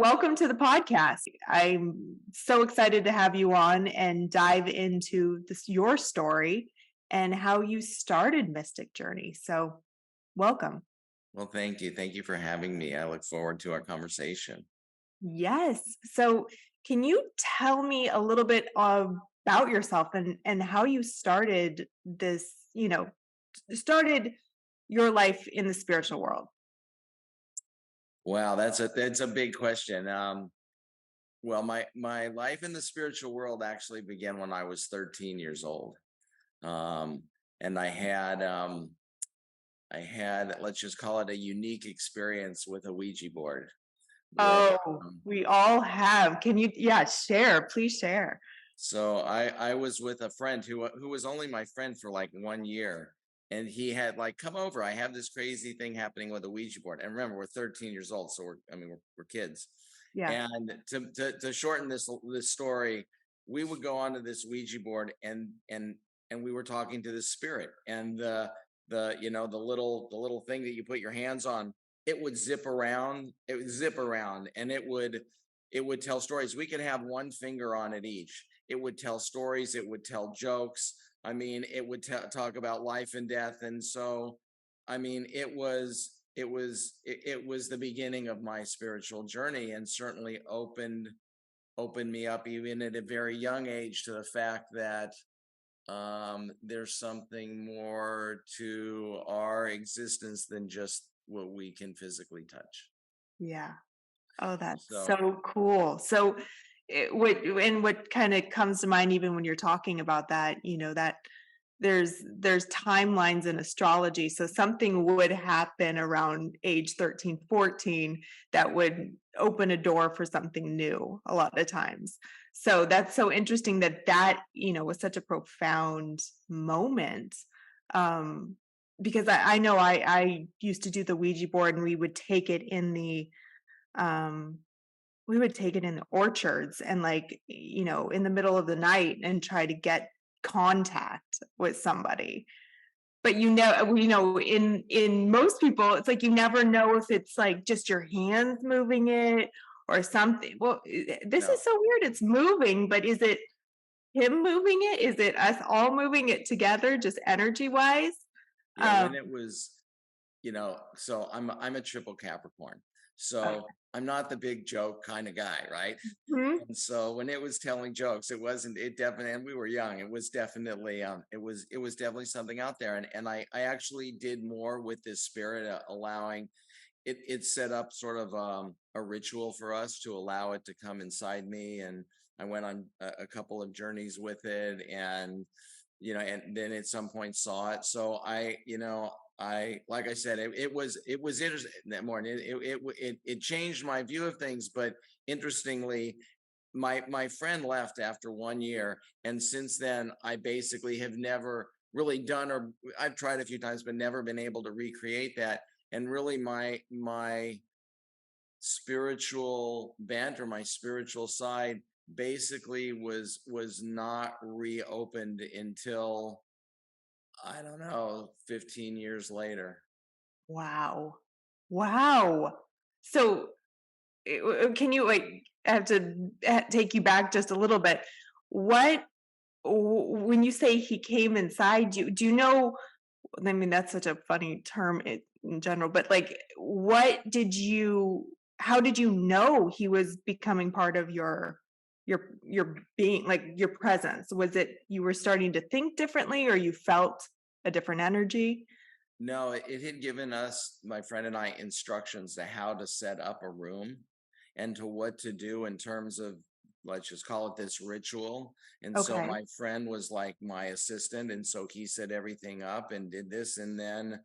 welcome to the podcast. I'm so excited to have you on and dive into your story and how you started Mystic Journey. So, welcome. Well, thank you. Thank you for having me. I look forward to our conversation. Yes. So, can you tell me a little bit about yourself and how you started this, started your life in the spiritual world? Wow, that's a big question. Well, my life in the spiritual world actually began when I was 13 years old, um, and I had let's just call it a unique experience with a Ouija board. Where Oh, um, we all have. Can you, yeah, share, please share. so I was with a friend who was only my friend for like 1 year, and he had like come over. I have this crazy thing happening with a Ouija board, and remember we're 13 years old, so we're kids. Yeah. And to shorten this story, we would go onto this Ouija board and we were talking to this spirit, and the little thing that you put your hands on, it would zip around, and it would tell stories. We could have one finger on it each. It would tell stories, it would tell jokes. I mean, it would talk about life and death. And so, I mean, it was the beginning of my spiritual journey, and certainly opened me up even at a very young age to the fact that there's something more to our existence than just what we can physically touch. Yeah. Oh, that's So so cool. So, what kind of comes to mind even when you're talking about that, that there's timelines in astrology. So something would happen around age 13, 14 that would open a door for something new a lot of times. So that's so interesting that was such a profound moment. Um, because I know I used to do the Ouija board and um we would take it in the orchards and in the middle of the night and try to get contact with somebody. But in most people, it's like you never know if it's like just your hands moving it or something. Well, this is no, so weird. It's moving, but is it him moving it? Is it us all moving it together, just energy wise? yeah, Um, when it was, so I'm a triple Capricorn. okay. So I'm not the big joke kind of guy, right? Mhm. And so when it was telling jokes, it definitely, and we were young, it was definitely something out there. And I actually did more with this spirit, allowing it set up sort of a ritual for us to allow it to come inside me. And I went on a couple of journeys with it, and then at some point saw it. So like I said, it was interesting that morning. It changed my view of things. But interestingly, my friend left after 1 year, and since then I basically have never really done, or I've tried a few times but never been able to recreate that. And really my spiritual bent, or my spiritual side, basically was not reopened until, I don't know, 15 years later. Wow. Wow. So can you I have to take you back just a little bit. What when you say he came inside you, do you know, I mean that's such a funny term in general, but like how did you know he was becoming part of your being, like your presence? Was it you were starting to think differently or you felt a different energy? No, it had given us, my friend and I, instructions to how to set up a room and to what to do in terms of, let's just call it, this ritual. And so Okay. my friend was like my assistant, and so he set everything up and did this. And then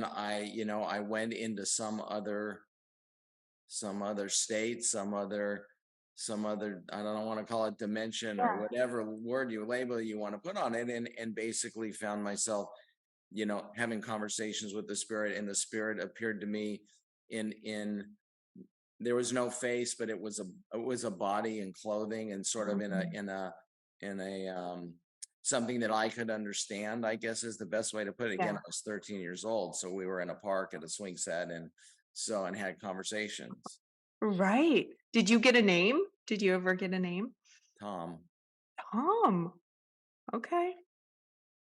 I went into some other state, some other, I don't want to call it dimension, or Yeah. whatever word you label you want to put on it, and basically found myself having conversations with the spirit. And the spirit appeared to me in there was no face, but it was a body and clothing, and sort of in a Mhm. in a in a something that I could understand, I guess is the best way to put it. Again, Yeah. I was 13 years old, so we were in a park at a swing set, and had conversations. Right. Did you get a name? Did you ever get a name? Tom. Tom. Okay.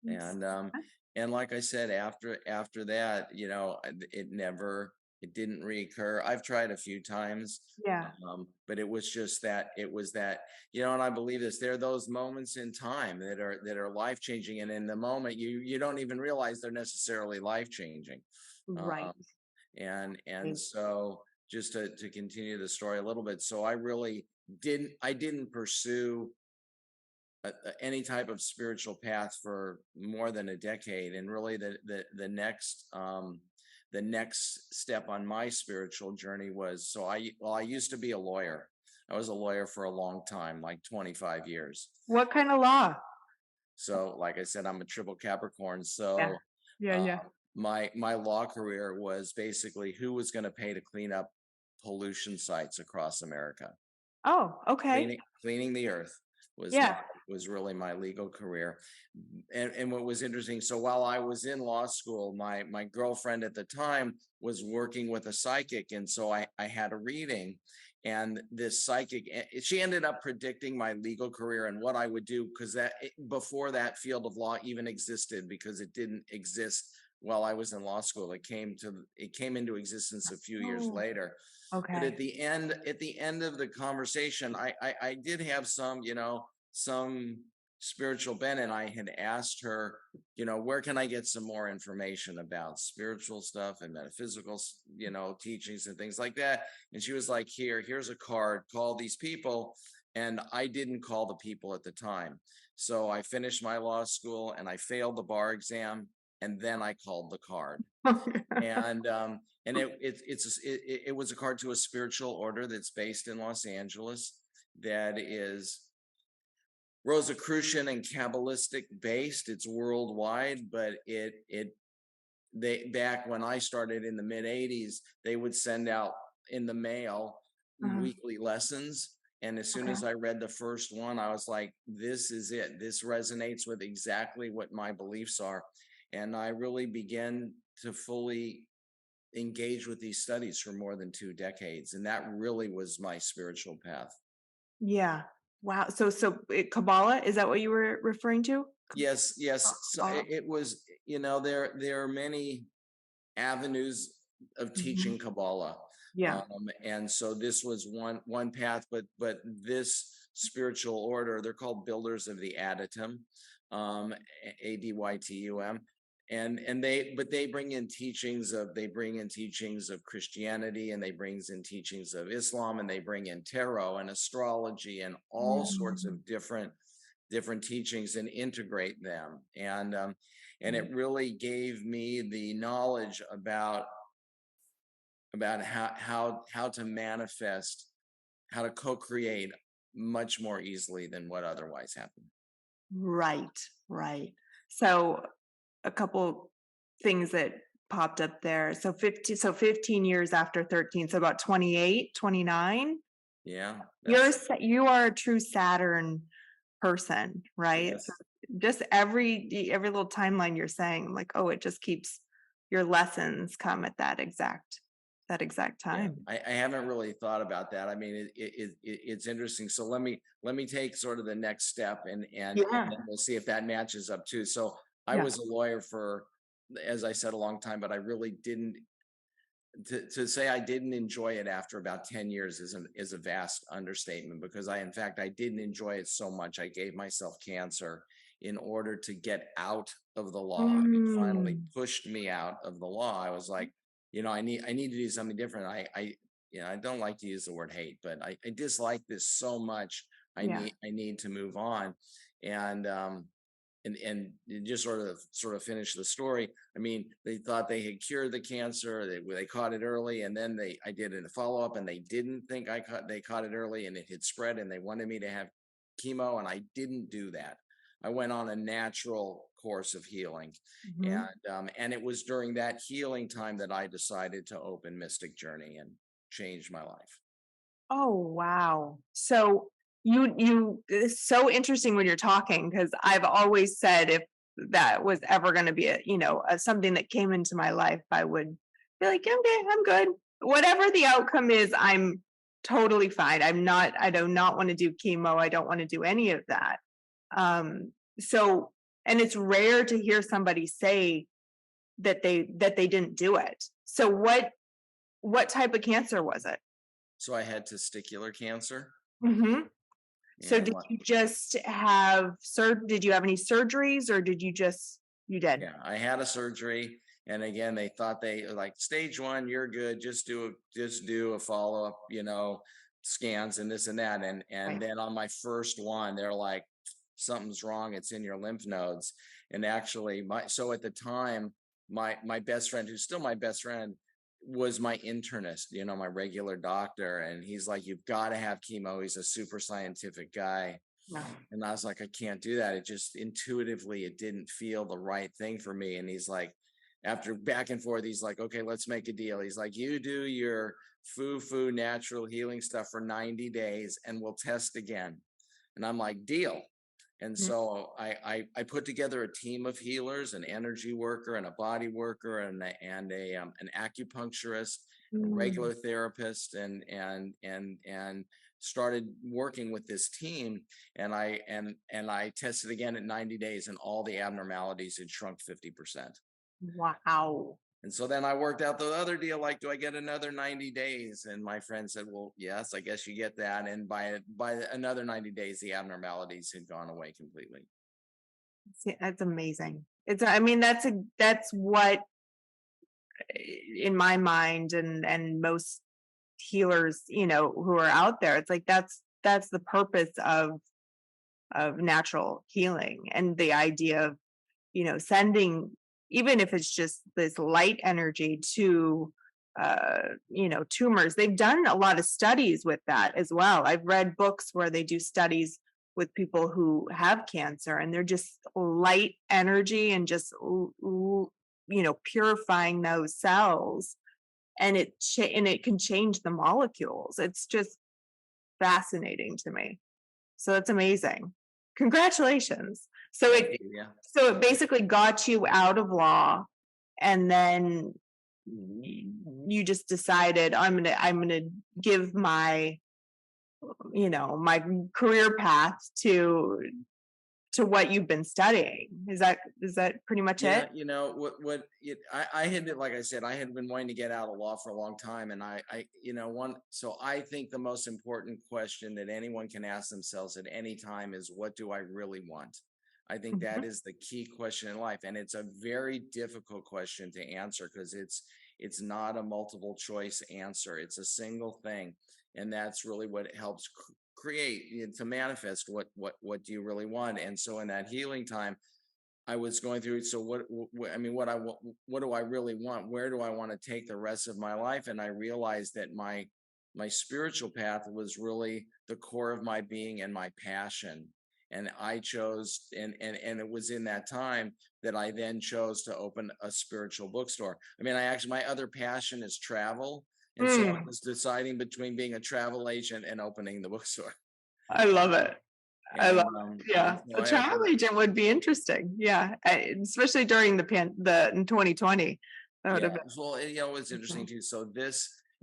It's- And and like I said, after that, it didn't reoccur. I've tried a few times, Yeah. but it was just that it was that, and I believe this. There are those moments in time that are life changing, and in the moment you don't even realize they're necessarily life changing. Right. Um, and Right. so just to continue the story a little bit, so I didn't pursue any type of spiritual path for more than a decade, and really the next step on my spiritual journey was, I used to be a lawyer. I was a lawyer for a long time, like 25 years. What kind of law? So like I said, I'm a triple Capricorn. Yeah. So Yeah. uh, Yeah. my law career was basically who was going to pay to clean up pollution sites across America. Oh, okay. Cleaning the earth was my Yeah. was really my legal career. And what was interesting, so while I was in law school, my girlfriend at the time was working with a psychic, and so I had a reading, and this psychic, she ended up predicting my legal career and what I would do, because before that field of law even existed, because it didn't exist while I was in law school. It came into existence a few years Oh, later. But okay. at the end of the conversation, I did have some spiritual bent, and I had asked her, where can I get some more information about spiritual stuff and metaphysical, teachings and things like that. And she was like, here's a card, call these people. And I didn't call the people at the time. So I finished my law school and I failed the bar exam, and then I called the card. And it was a card to a spiritual order that's based in Los Angeles, that is Rosicrucian and Kabbalistic based. It's worldwide, but they back when I started in the mid 80s, they would send out in the mail Uh-huh. weekly lessons. And as soon Okay. as I read the first one, I was like, this is it. This resonates with exactly what my beliefs are. And I really began to fully engage with these studies for more than 2 decades. And that really was my spiritual path. Yeah. Wow. Kabbalah, is that what you were referring to? Yes, yes. So Kabbalah? it was, there are many avenues of Mhm. teaching Kabbalah. Yeah. And so this was one path, but this spiritual order, they're called Builders of the Adytum, Adytum. And they bring in teachings of Christianity, and they brings in teachings of Islam, and they bring in tarot and astrology and all sorts Mhm. of different teachings, and integrate them. And Right. it really gave me the knowledge about how to manifest, how to co-create much more easily than what otherwise happened. Right. Right. So a couple things that popped up there. So 15 years after 13, so about 28, 29. Yeah, You're that's you are a true Saturn person, right? So yes. just every little timeline you're saying, like, oh, it just keeps your lessons come at that exact Yeah, time. I haven't really thought about that. I mean, it's interesting. So let me take sort of the next step, and Yeah. then we'll see if that matches up too. So I Yeah. was a lawyer for, as I said, a long time, but I really didn't. To say I didn't enjoy it after about 10 years is a vast understatement, because in fact, I didn't enjoy it so much. I gave myself cancer in order to get out of the law. It finally Mm. pushed me out of the law. I was like, I need to do something different. I don't like to use the word hate, but I dislike this so much. I Yeah. need I need to move on. And um and and just sort of finish the story. I mean, they thought they had cured the cancer. They caught it early, and then I did a follow up, and they didn't think they caught it early, and it had spread, and they wanted me to have chemo, and I didn't do that. I went on a natural course of healing, Mhm. and it was during that healing time that I decided to open Mystic Journey and change my life. Oh, wow. So it's so interesting when you're talking, because I've always said if that was ever going to be something that came into my life, I would be like, okay, I'm good. Whatever the outcome is, totally fine. I do not want to do chemo. I don't want to do any of that. So, and it's rare to hear somebody say that they didn't do it. So what type of cancer was it? So I had testicular cancer. Hmm. So And did you just have did you have any surgeries, or did you just, you did? yeah, I had a surgery. And again, they thought they like stage one, you're good. Just do a follow up, scans and this and that. And Right. then on my first one, they're like, something's wrong. It's in your lymph nodes. And actually, so at the time, my best friend, who's still my best friend, was my internist, my regular doctor. And he's like, you've got to have chemo. He's a super scientific guy. No. And I was like, I can't do that. It just intuitively, it didn't feel the right thing for me. And he's like, after back and forth, he's like, okay, let's make a deal. He's like, you do your foo natural healing stuff for 90 days and we'll test again. And I'm like, deal. And Mm. so I put together a team of healers, an energy worker and a body worker and an acupuncturist, a Mm. regular therapist, and started working with this team. And I tested again at 90 days, and all the abnormalities had shrunk 50%. Wow. And so then I worked out the other deal, like, do I get another 90 days? And my friend said, well, yes, I guess you get that. And by another 90 days, the abnormalities had gone away completely. See, that's amazing. I mean, that's what, in my mind, and most healers, who are out there, it's like that's the purpose of natural healing, and the idea of, sending, even if it's just this light energy to tumors. They've done a lot of studies with that as well. I've read books where they do studies with people who have cancer, and they're just light energy and just purifying those cells, and it can change the molecules. It's just fascinating to me. So that's amazing. Congratulations. So Thank it you. Yeah. so it basically got you out of law, and then you just decided, I'm gonna give my career path to what you've been studying. Is that pretty much Yeah, it? I had been, like I said, I had been wanting to get out of law for a long time. And so I think the most important question that anyone can ask themselves at any time is, what do I really want? I think that Mhm. is the key question in life. And it's a very difficult question to answer because it's not a multiple choice answer. It's a single thing. And that's really what helps create, to manifest what do you really want. And so in that healing time, I was going through. So I mean, what do I really want? Where do I want to take the rest of my life? And I realized that my spiritual path was really the core of my being and my passion. And I chose, and it was in that time that I then chose to open a spiritual bookstore. I mean, my other passion is travel. And so I Mm, was deciding between being a travel agent and opening the bookstore. I love it. I love And it. Yeah, so a I travel opened. agent would be interesting. Yeah, especially during the in 2020. That would Yeah, have been well, it's interesting awesome. too. So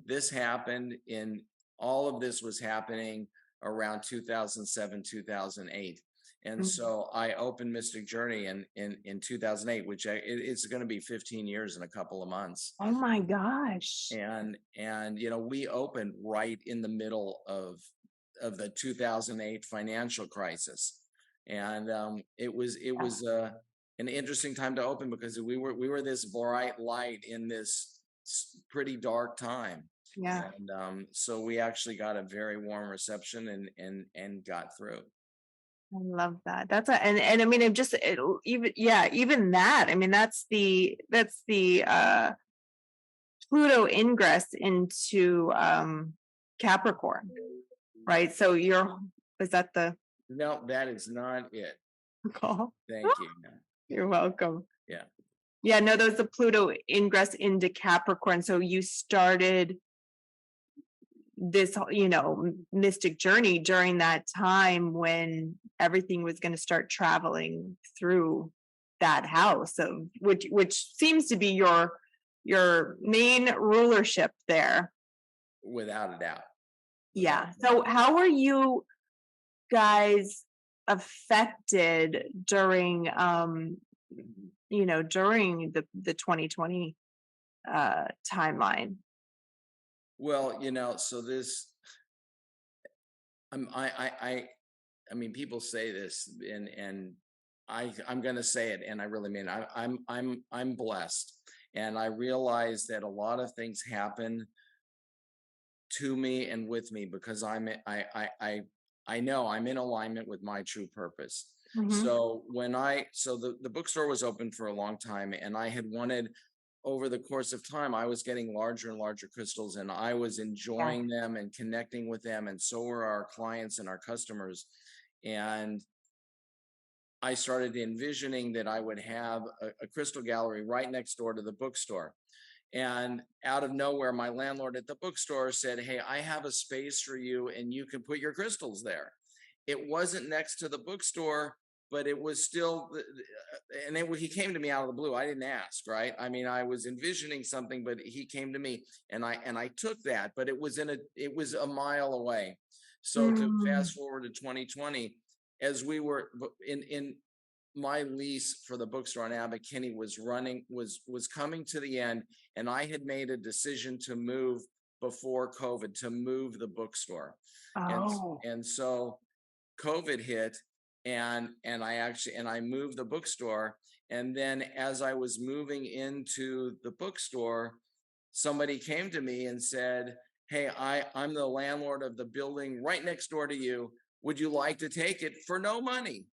this happened in all of this was happening around 2007, 2008. And Mm. so I opened Mystic Journey in 2008, which it's going to be 15 years in a couple of months. Oh my gosh. And we opened right in the middle of the 2008 financial crisis. And it was an interesting time to open because we were this bright light in this pretty dark time. Yeah, And so we actually got a very warm reception and got through. I love that. And I mean, even, yeah, even that. I mean, that's the Pluto ingress into Capricorn, right? So is that the No, that is not it. call? Thank you. No. You're welcome. Yeah. Yeah, no, there's the Pluto ingress into Capricorn. So you started this, mystic journey during that time when everything was going to start traveling through that house, of which seems to be your main rulership there. Without a doubt. Yeah. that. So how are you guys affected during during the 2020 timeline? Well, so this, I'm, I mean, people say this, and I'm going to say it, and I really mean it. I'm blessed, and I realize that a lot of things happen to me and with me because I know I'm in alignment with my true purpose. Hmm. So the bookstore was open for a long time, and I had wanted, over the course of time, I was getting larger and larger crystals, and I was Yeah. enjoying them and connecting with them, and so were our clients and our customers. And I started envisioning that I would have a crystal gallery right next door to the bookstore. And out of nowhere, my landlord at the bookstore said, "Hey, I have a space for you and you can put your crystals there." It wasn't next to the bookstore, but it was still, he came to me out of the blue. I didn't ask, right? I mean, I was envisioning something, but he came to me, and I took that, but it was a mile away. So to Mm. fast forward to 2020, as we were in my lease for the bookstore on Abbot Kinney was coming to the end, and I had made a decision to move before COVID, to move the bookstore. And Oh, and so COVID hit, and I moved the bookstore. And then as I was moving into the bookstore, somebody came to me and said, "Hey, I'm the landlord of the building right next door to you. Would you like to take it for no money?"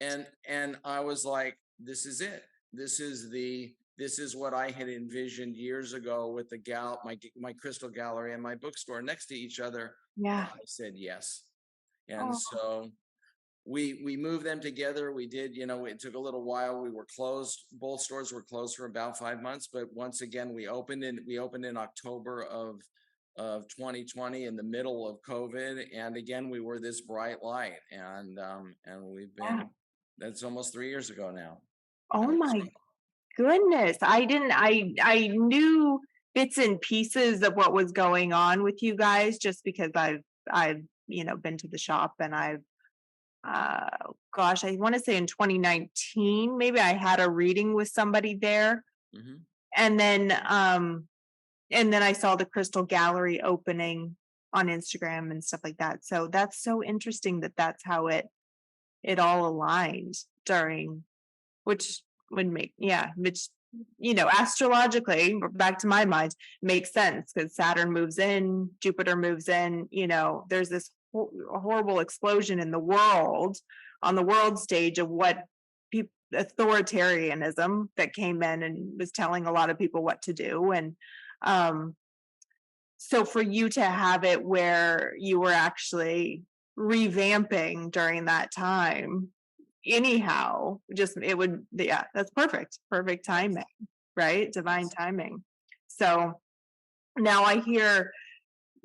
And I was like, "This is it. This is what I had envisioned years ago with the my crystal gallery and my bookstore next to each other." And yeah. I said yes. And Oh, so we moved them together. We did, it took a little while. We were closed. Both stores were closed for about 5 months, but once again, we opened in October of 2020, in the middle of COVID. And again, we were this bright light, and we've yeah. been, that's almost 3 years ago now. Oh And it's my goodness. I knew bits and pieces of what was going on with you guys just because I've, been to the shop and uh gosh, I want to say in 2019, maybe I had a reading with somebody there. Mhm. And then I saw the Crystal Gallery opening on Instagram and stuff like that. So that's so interesting that that's how it all aligned during, which would make, yeah, which, astrologically, back to my mind, makes sense because Saturn moves in, Jupiter moves in, there's this horrible explosion in the world, on the world stage, of what people, authoritarianism that came in and was telling a lot of people what to do. And um so for you to have it where you were actually revamping during that time, anyhow, just it would, yeah, that's perfect. Perfect Yes, timing, right? Divine yes. timing. So now I hear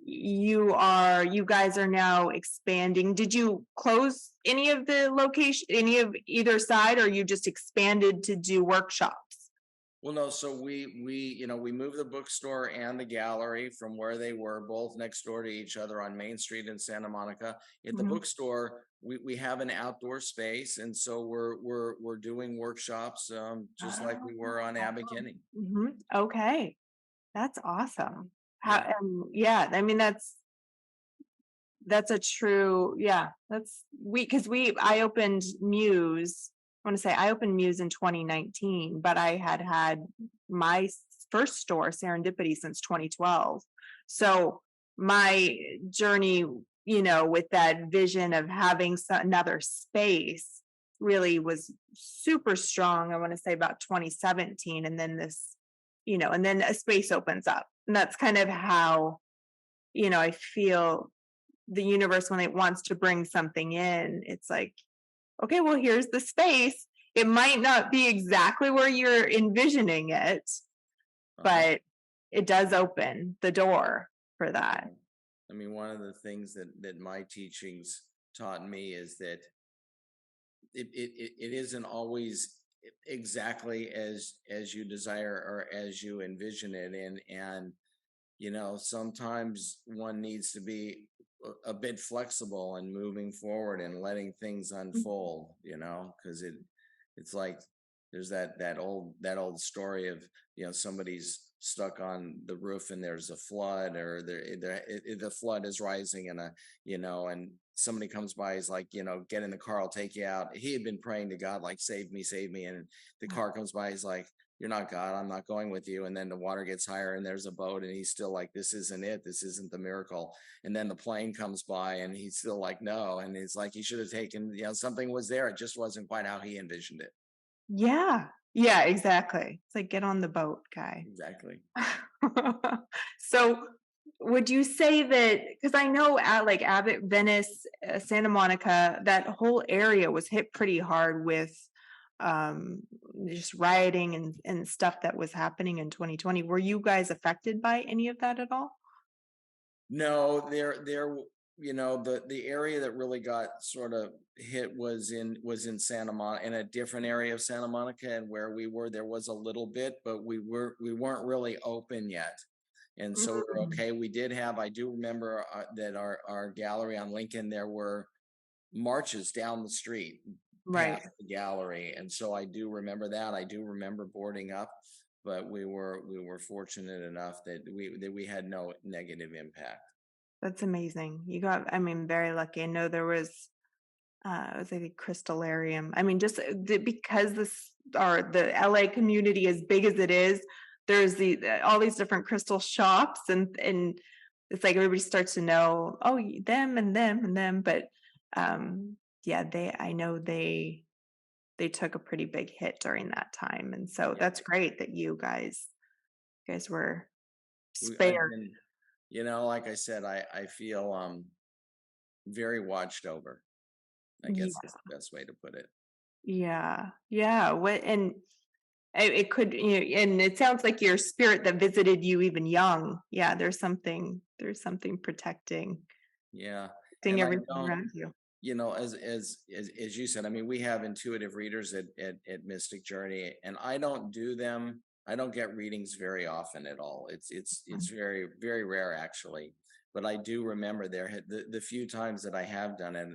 you guys are now expanding. Did you close any of the location, any of either side, or you just expanded to do workshops? Well, no, so we moved the bookstore and the gallery from where they were, both next door to each other on Main Street in Santa Monica. At the Mhm. bookstore, we have an outdoor space, and so we're doing workshops, just like we were on Abbot Kinney. Okay, that's awesome. How, Yeah. yeah, I mean, that's a true, yeah, that's because I opened Muse. I want to say I opened Muse in 2019, but I had my first store, Serendipity, since 2012. So my journey, with that vision of having another space really was super strong. I want to say about 2017. And then and then a space opens up. And that's kind of how, I feel the universe, when it wants to bring something in, it's like, okay, well, here's the space. It might not be exactly where you're envisioning it, Uh-huh. but it does open the door for that. Yeah. I mean, one of the things that my teachings taught me is that it isn't always exactly as you desire or as you envision it. And sometimes one needs to be a bit flexible and moving forward and letting things unfold, because it's like there's that old story of, somebody's stuck on the roof and there's a flood, or the flood is rising, and somebody comes by, is like, get in the car, I'll take you out. He had been praying to God, like, save me, and the car comes by, he's like, you're not God, I'm not going with you. And then the water gets higher and there's a boat, and he's still like, this isn't it, this isn't the miracle. And then the plane comes by and he's still like, no. And it's like, he should have taken, something was there, it just wasn't quite how he envisioned it. Yeah. Yeah, exactly. It's like, get on the boat, guy. Exactly. So would you say that, because I know at like Abbott, Venice, Santa Monica, that whole area was hit pretty hard with um just rioting and stuff that was happening in 2020. Were you guys affected by any of that at all? No, the area that really got sort of hit was in Santa Monica, in a different area of Santa Monica, and where we were, there was a little bit, but we weren't really open yet. And so we were Mm, okay. I do remember that our gallery on Lincoln, there were marches down the street right. past the gallery, and so I do remember that. I do remember boarding up, but we were fortunate enough that we had no negative impact. That's amazing. You got, I mean, very lucky. I know there was it was like a crystallarium. I mean, just because this or the LA community as big as it is, there's all these different crystal shops, and it's like everybody starts to know, oh, them and them and them. But yeah, I know they took a pretty big hit during that time, and so Yeah, that's great that you guys were I've spared. been, like I said, I feel very watched over. I guess Yeah, is the best way to put it. yeah, yeah. What and it could, and it sounds like your spirit that visited you even young. Yeah, there's something Yeah, protecting and I everything don't, around you. as you said, I mean, we have intuitive readers at Mystic Journey, and I don't do them. I don't get readings very often at all. It's very very rare, actually. But I do remember the few times that I have done it.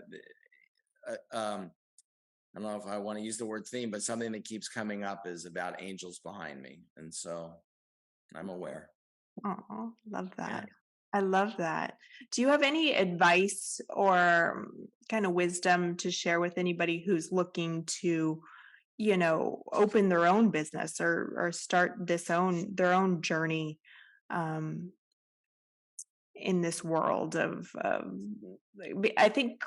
I don't know if I want to use the word theme, but something that keeps coming up is about angels behind me, and so I'm aware. Oh, love Yeah. that. I love that. Do you have any advice or kind of wisdom to share with anybody who's looking to, open their own business or start their own journey um, in this world I think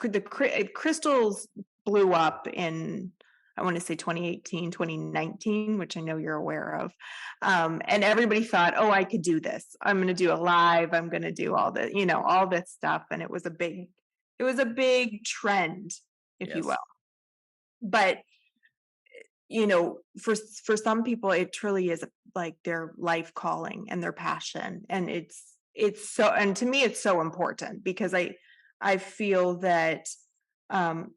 crystals blew up in, I want to say 2018, 2019, which I know you're aware of. And everybody thought, oh, I could do this. I'm going to do a live. I'm going to do all this stuff. And it was a big trend, if you will. Yes. But for some people it truly is like their life calling and their passion, and and to me it's so important because I feel that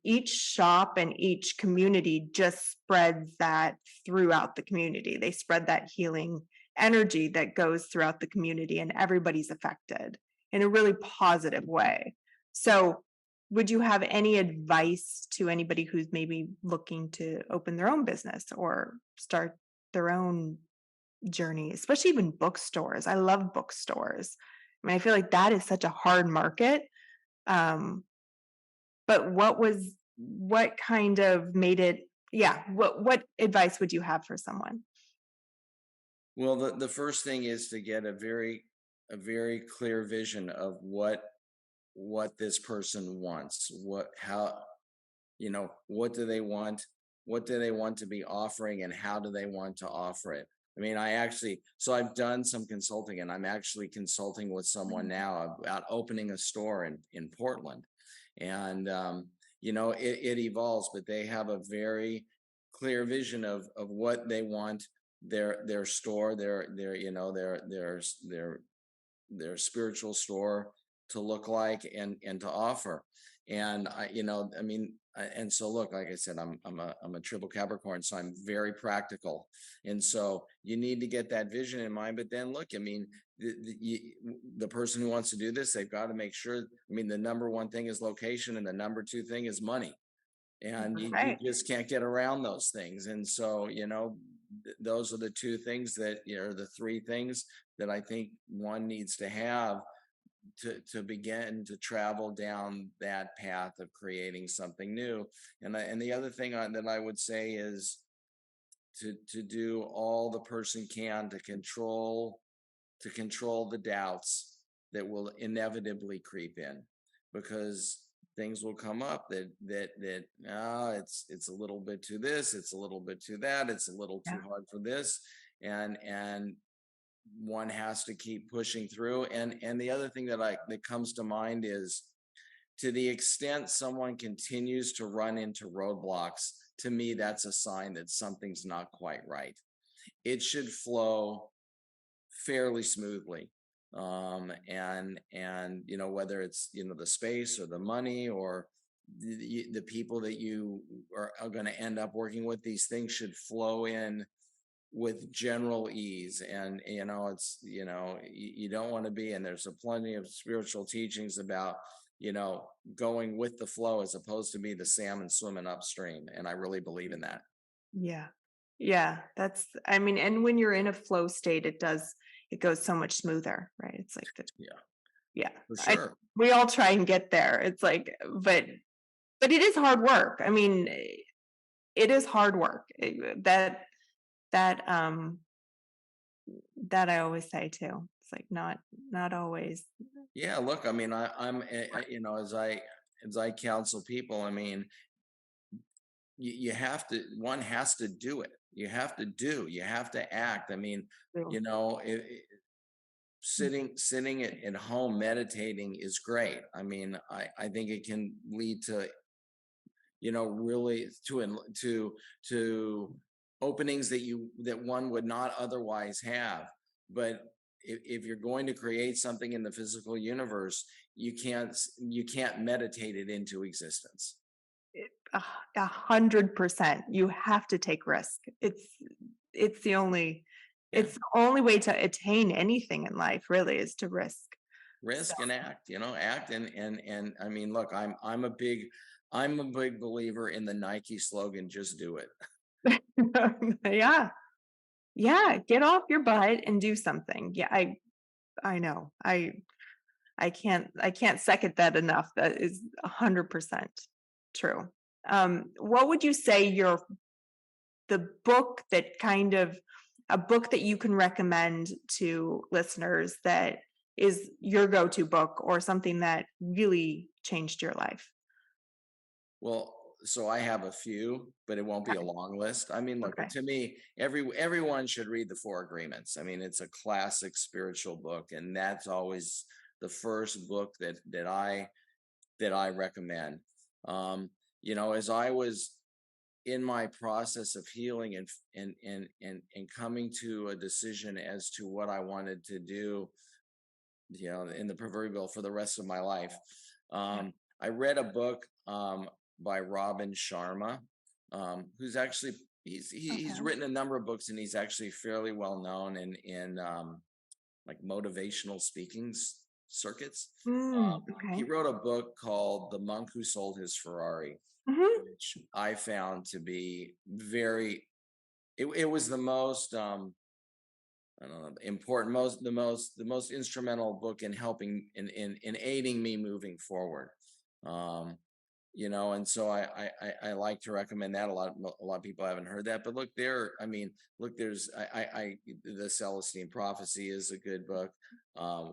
each shop and each community just spreads that throughout the community. They spread that healing energy that goes throughout the community, and everybody's affected in a really positive way. So would you have any advice to anybody who's maybe looking to open their own business or start their own journey, especially even bookstores? I love bookstores. I mean, I feel like that is such a hard market. Um, but what kind of made it, yeah, what advice would you have for someone? Well, the first thing is to get a very clear vision of what this person wants. What do they want? What do they want to be offering, and how do they want to offer it? I mean, I've done some consulting, and I'm actually consulting with someone now about opening a store in Portland. And it evolves, but they have a very clear vision of what they want their store, their spiritual store to look like and to offer. And I, I mean, and so look, like I said, I'm a triple Capricorn, so I'm very practical, and so you need to get that vision in mind. But then look, I mean, the person who wants to do this, they've got to make sure. I mean, the number one thing is location, and the number two thing is money, and you Right. just can't get around those things. And so, those are the two things that, the three things that I think one needs to have to begin to travel down that path of creating something new. And the other thing that I would say is to do all the person can to control the doubts that will inevitably creep in, because things will come up that it's a little bit to this, it's a little bit to that, it's a little too Yeah. hard for this, and one has to keep pushing through. And the other thing that comes to mind is, to the extent someone continues to run into roadblocks, to me that's a sign that something's not quite right. It should flow fairly smoothly. And whether it's the space or the money or the people that you are going to end up working with, these things should flow in with general ease. And you don't want to be, and there's a plenty of spiritual teachings about going with the flow as opposed to be the salmon swimming upstream, and I really believe in that. Yeah. Yeah. I mean, and when you're in a flow state, it goes so much smoother, right? It's like Yeah, yeah. for I, sure. we all try and get there. It's like, but it is hard work. I mean, it is hard work. That, that I always say too. It's like not always. Yeah, look, I mean, as I counsel people, I mean, you have to, one has to do it. You have to act. I mean, True. sitting at home meditating is great. I mean, I think it can lead to, really to openings that one would not otherwise have. But if you're going to create something in the physical universe, you can't meditate it into existence. It, 100%. You have to take risk. It's the only Yeah. it's the only way to attain anything in life, really, is to risk. So Risk and act, act. And I mean, look, I'm a big believer in the Nike slogan, just do it. yeah. Yeah. Get off your butt and do something. Yeah, I know. I can't second that enough. That is 100% true. What would you say the book that kind of a book that you can recommend to listeners that is your go-to book or something that really changed your life? Well, so I have a few, but it won't be a Okay. long list. I mean, look, Okay. to me, everyone should read the Four Agreements. I mean, it's a classic spiritual book, and that's always the first book that I recommend. As I was in my process of healing and coming to a decision as to what I wanted to do, in the proverbial for the rest of my life. Yeah. I read a book by Robin Sharma, who's actually he's Okay. written a number of books, and he's actually fairly well known in like motivational circuits. He Okay. wrote a book called The Monk Who Sold His Ferrari, Mhm. which I found to be very. It was the most I don't know, important, the most instrumental book in helping in aiding me moving forward. Um, and so I like to recommend that a lot. A lot of people haven't heard that, but look there. I mean, look, there's the Celestine Prophecy is a good book.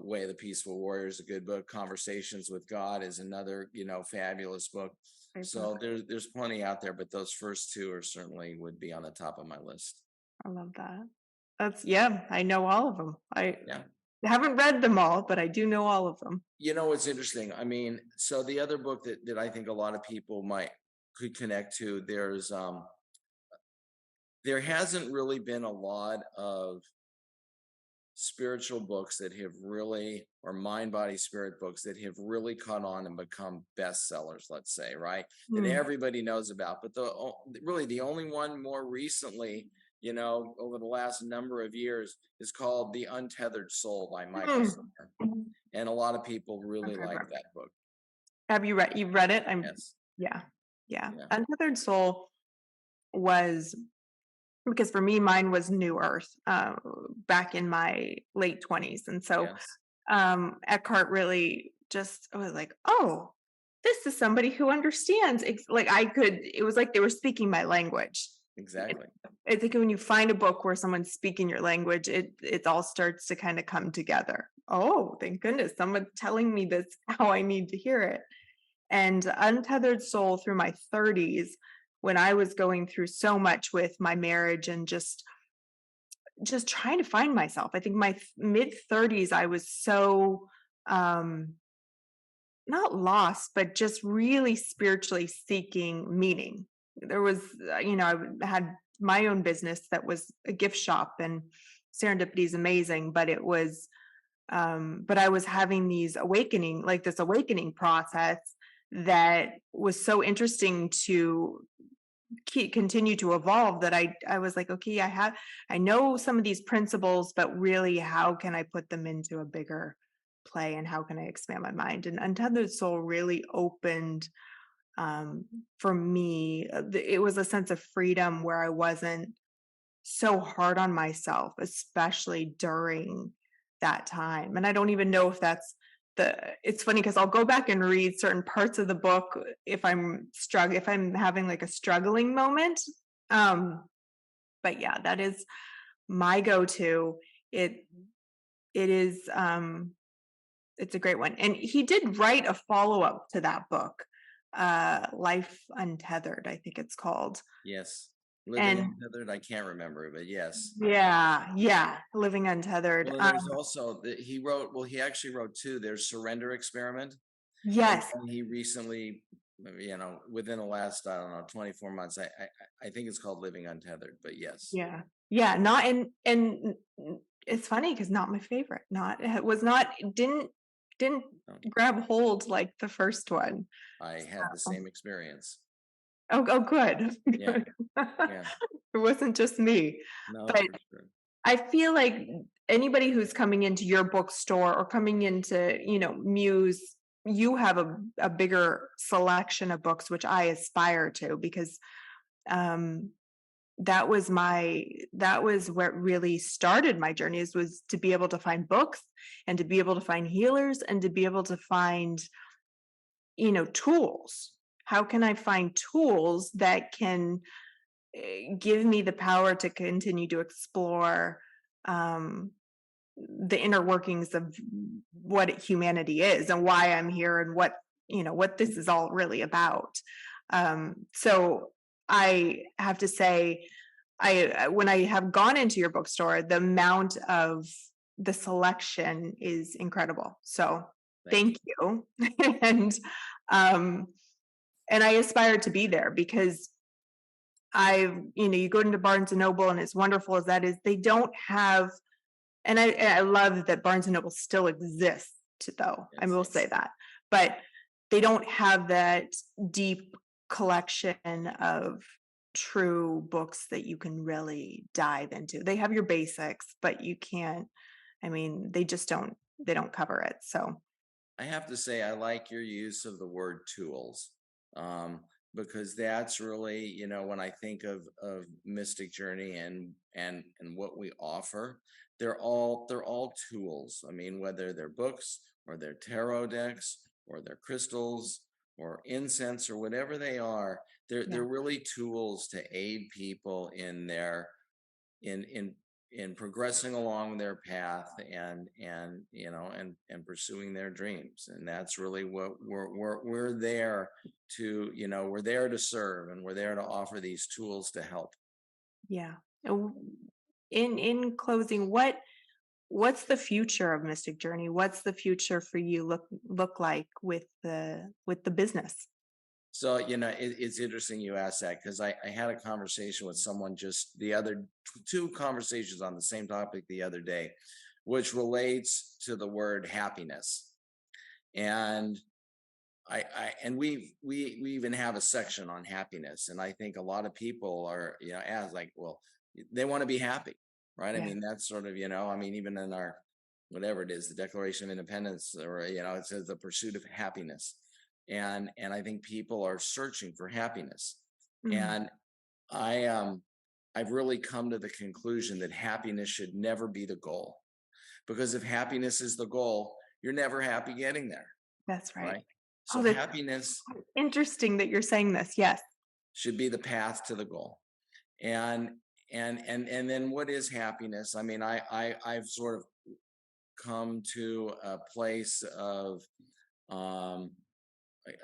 Way of the Peaceful Warrior is a good book. Conversations with God is another fabulous book. Great So book. there's plenty out there, but those first two are certainly would be on the top of my list. I love that. Yeah, I know all of them. I Yeah. haven't read them all, but I do know all of them. It's interesting. I mean, so the other book that I think a lot of people could connect to, there hasn't really been a lot of spiritual books that have really, or mind, body, spirit books that have really caught on and become bestsellers, let's say, right? That Mm. everybody knows about. But really the only one more recently, over the last number of years is called The Untethered Soul by Michael Mm. Singer. And a lot of people really Okay, like right. that book. Have you've read it? Yes. Yeah. Yeah. Yeah. Untethered Soul was, because for me, mine was New Earth, back in my late 20s. And so Yes. Eckhart really just was like, oh, this is somebody who understands. Like it was like they were speaking my language. It- Exactly. I think when you find a book where someone's speaking your language, it all starts to kind of come together. Oh, thank goodness, someone's telling me this how I need to hear it. And Untethered Soul through my 30s, when I was going through so much with my marriage and just trying to find myself. I think my mid 30s, I was so um not lost, but just really spiritually seeking meaning. There was, I had my own business that was a gift shop, and serendipity is amazing, but but I was having this awakening process that was so interesting to continue to evolve, that I was like, okay, I know some of these principles, but really, how can I put them into a bigger play, and how can I expand my mind? And Untethered Soul really opened, um, for me, it was a sense of freedom where I wasn't so hard on myself, especially during that time. And I don't even know if it's funny because I'll go back and read certain parts of the book if I'm having like a struggling moment. Um, but yeah, that is my go-to. It it is it's a great one. And he did write a follow-up to that book, Life Untethered, I think it's called. Yes. Living And Untethered, I can't remember it, but yes. yeah, yeah, Living Untethered. Well, and there's also that he actually wrote two. There's Surrender Experiment, and Yes, then he recently, within the last, I don't know, 24 months, I think it's called Living Untethered, but yes. yeah, yeah. Not it's funny because not my favorite. Not it was not didn't um, grab hold like the first one. I had the So, same experience. oh, good. Yeah. Good. Yeah. It wasn't just me, No, but for sure. I feel like anybody who's coming into your bookstore or coming into, Muse, you have a bigger selection of books, which I aspire to, because um that was what really started my journeys, was to be able to find books, and to be able to find healers, and to be able to find, tools. How can I find tools that can give me the power to continue to explore um the inner workings of what humanity is, and why I'm here, and what this is all really about. So I have to say, when I have gone into your bookstore, the amount of the selection is incredible. So Thank you. thank you. and um and I aspire to be there, because you go into Barnes and Noble, and as wonderful as that is, they don't have, and I love that Barnes and Noble still exists, though. I Yes. will say that, but they don't have that deep collection of true books that you can really dive into. They have your basics, but you can't. I mean, they just don't. They don't cover it. So I have to say, I like your use of the word tools, um, because that's really, when I think of Mystic Journey and what we offer, they're all tools. I mean, whether they're books or they're tarot decks or they're crystals or incense or whatever they are, they're yeah, really tools to aid people in their in in in progressing along their path and pursuing their dreams. And that's really what we're there to, we're there to serve, and we're there to offer these tools to help. yeah. And in closing, what's the future of Mystic Journey? What's the future for you look like with the business? So, it's interesting you asked that, because I had a conversation with someone just the other two conversations on the same topic the other day. which relates to the word happiness. And and we even have a section on happiness. And I think a lot of people are, as like, well, they want to be happy, right? I Yeah. mean, that's sort of, I mean, even in our, whatever it is, the Declaration of Independence, or, it says the pursuit of happiness. And I think people are searching for happiness. Mm, And I've really come to the conclusion that happiness should never be the goal. Because if happiness is the goal, you're never happy getting there, that's right. right? So Oh, that's happiness interesting that you're saying this. Yes. should be the path to the goal. And and then what is happiness? I mean, I've sort of come to a place of um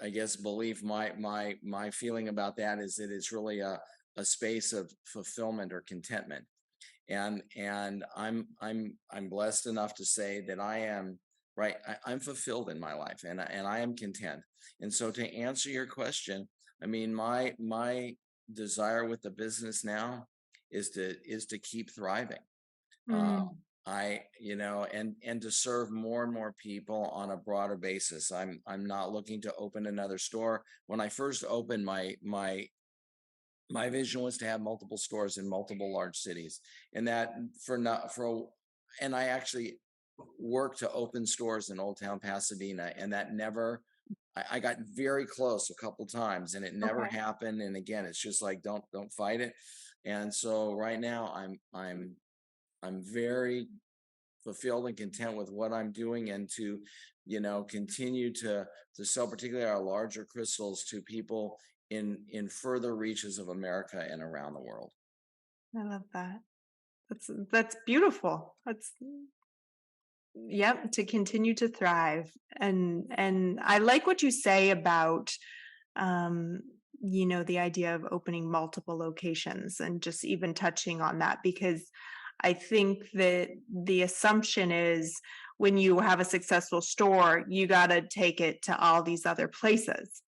I guess belief. My feeling about that is that it's really a space of fulfillment or contentment. And I'm blessed enough to say that I am right. I'm fulfilled in my life, and I am content. And so, to answer your question, I mean, my desire with the business now is to keep thriving. uh, Mm, and to serve more and more people on a broader basis. I'm not looking to open another store. When I first opened, my vision was to have multiple stores in multiple large cities, and that for not for a- and I actually worked to open stores in Old Town Pasadena, and that never. I got very close a couple times, and it never okay. happened. And again, it's just like, don't fight it. And so right now, I'm very fulfilled and content with what I'm doing, and to, continue to sell particularly our larger crystals to people in further reaches of America and around the world. I love that. That's beautiful. That's yep, to continue to thrive. And I like what you say about um the idea of opening multiple locations and just even touching on that, because I think that the assumption is when you have a successful store, you got to take it to all these other places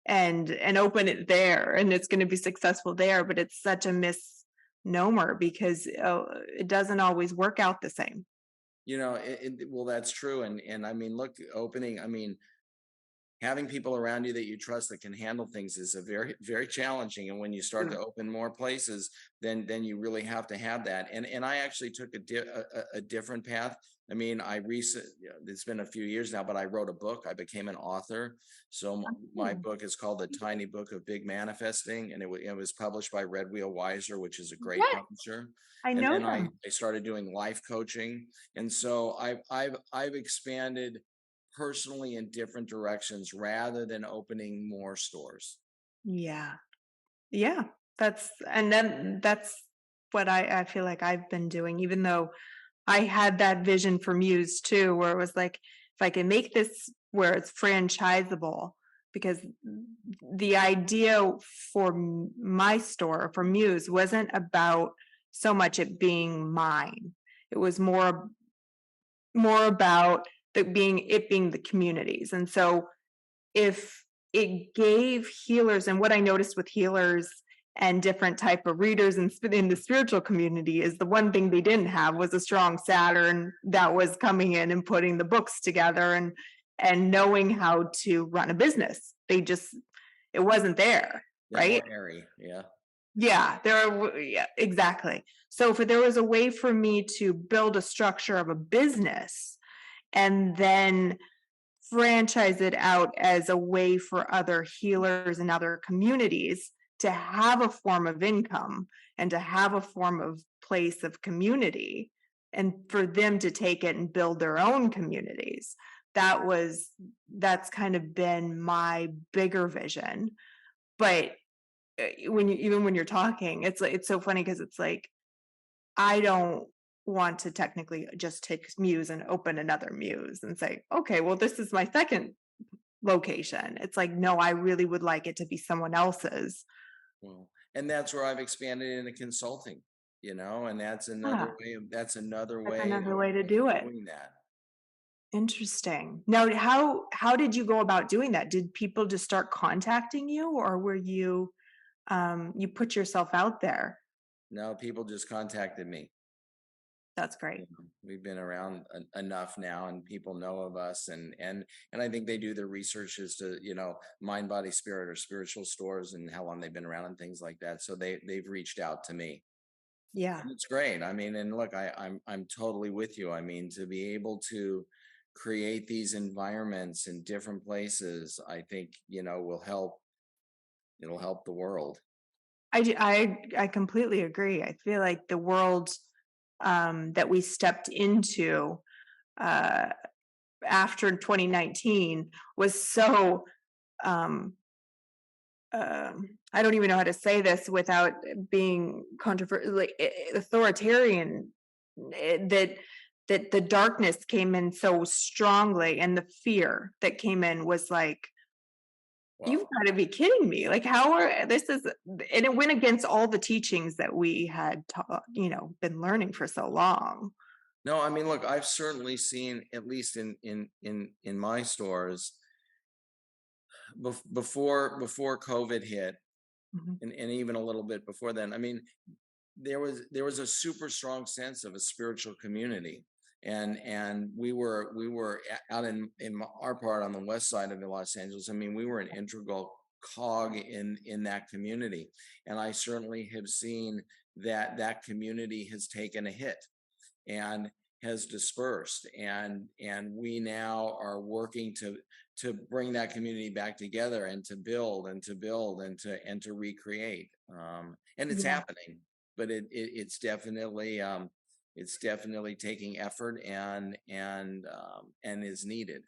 and open it there, and it's going to be successful there, but it's such a misnomer because it doesn't always work out the same. Well, that's true. And I mean, look, opening. I mean, having people around you that you trust that can handle things is a very very challenging. And when you start to Mm. open more places, then you really have to have that. And I actually took a different path. I mean, it's been a few years now, but I wrote a book. I became an author. So my Oh, book is called The Tiny Book of Big Manifesting, and it was published by Red Wheel Weiser, which is a great yes, publisher. I And know then I them. I started doing life coaching. And so I've expanded personally in different directions rather than opening more stores. Yeah. Yeah, that's what I feel like I've been doing, even though I had that vision for Muse too, where it was like, if I can make this where it's franchisable, because the idea for my store, for Muse, wasn't about so much it being mine. It was more about it being the communities. And so if it gave healers, and what I noticed with healers and different type of readers in the spiritual community is the one thing they didn't have was a strong Saturn that was coming in and putting the books together and knowing how to run a business. It wasn't there, Yeah, right? more airy. Yeah. Yeah, yeah, exactly. So if there was a way for me to build a structure of a business and then franchise it out as a way for other healers and other communities to have a form of income and to have a form of place of community, and for them to take it and build their own communities. That's kind of been my bigger vision. But when you're talking, it's so funny because it's like I don't want to technically just take Muse and open another Muse and say, okay, well, this is my second location. It's like, no, I really would like it to be someone else's. Well, and that's where I've expanded into consulting, and Ah, that's another that's way another of, way to of do it. doing that. Interesting. Now, how did you go about doing that? Did people just start contacting you, or were you put yourself out there? No, people just contacted me. That's great. We've been around enough now, and people know of us, and I think they do their research as to, mind, body, spirit, or spiritual stores, and how long they've been around and things like that. So they've reached out to me. Yeah. And it's great. I mean, and look, I'm totally with you. I mean, to be able to create these environments in different places, I think, will help. It'll help the world. I completely agree. I feel like the world that we stepped into uh, after 2019 was so um, I don't even know how to say this without being controversial, like authoritarian. That the darkness came in so strongly, and the fear that came in was like, you've Wow. got to be kidding me. Like, how are this is, and it went against all the teachings that we had taught, been learning for so long. No, I mean, look, I've certainly seen, at least in my stores, before COVID hit, Mhm. and even a little bit before then. I mean, there was a super strong sense of a spiritual community, and we were out in our part on the west side of Los Angeles. I mean, we were an integral cog in that community, and I certainly have seen that that community has taken a hit and has dispersed, and we now are working to bring that community back together, and to build and to build and to recreate, and it's Yeah, happening, but it's definitely taking effort, and is needed.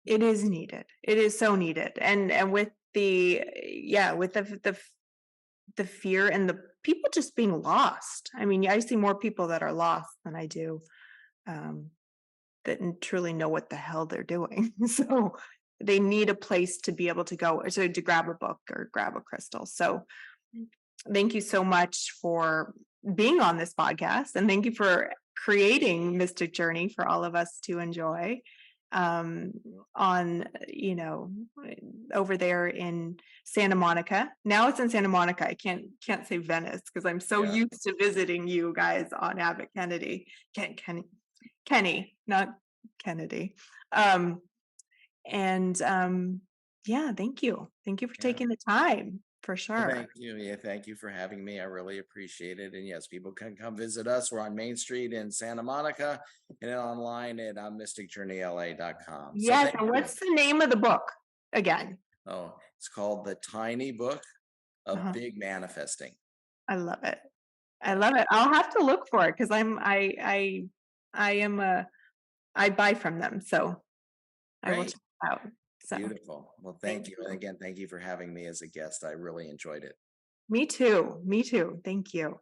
it is needed. It is so needed, and with the yeah, with the fear and the people just being lost. I mean, I see more people that are lost than I do um, that truly know what the hell they're doing. So they need a place to be able to go, or to grab a book or grab a crystal. So thank you so much for being on this podcast, and thank you for creating Mystic Journey for all of us to enjoy um on over there in Santa Monica. Now it's in Santa Monica. I can't say Venice because I'm so Yeah. used to visiting you guys on Abbott Kennedy. Kenny, not Kennedy. Um and yeah, thank you. Thank you for Yeah. taking the time, for Well, sure. thank you. Yeah, thank you for having me. I really appreciate it. And yes, people can come visit us. We're on Main Street in Santa Monica, and then online at mysticjourneyla.com. So Yes, thank and you. what's the name of the book again? Oh, it's called The Tiny Book of Uh-huh. Big Manifesting. I love it. I Yeah, love it. I'll have to look for it because I am a I buy from them, so I will great. check it out. So Beautiful. Well, thank thank you. And you. again, thank you for having me as a guest. I really enjoyed it. Me too. Me too. Thank you.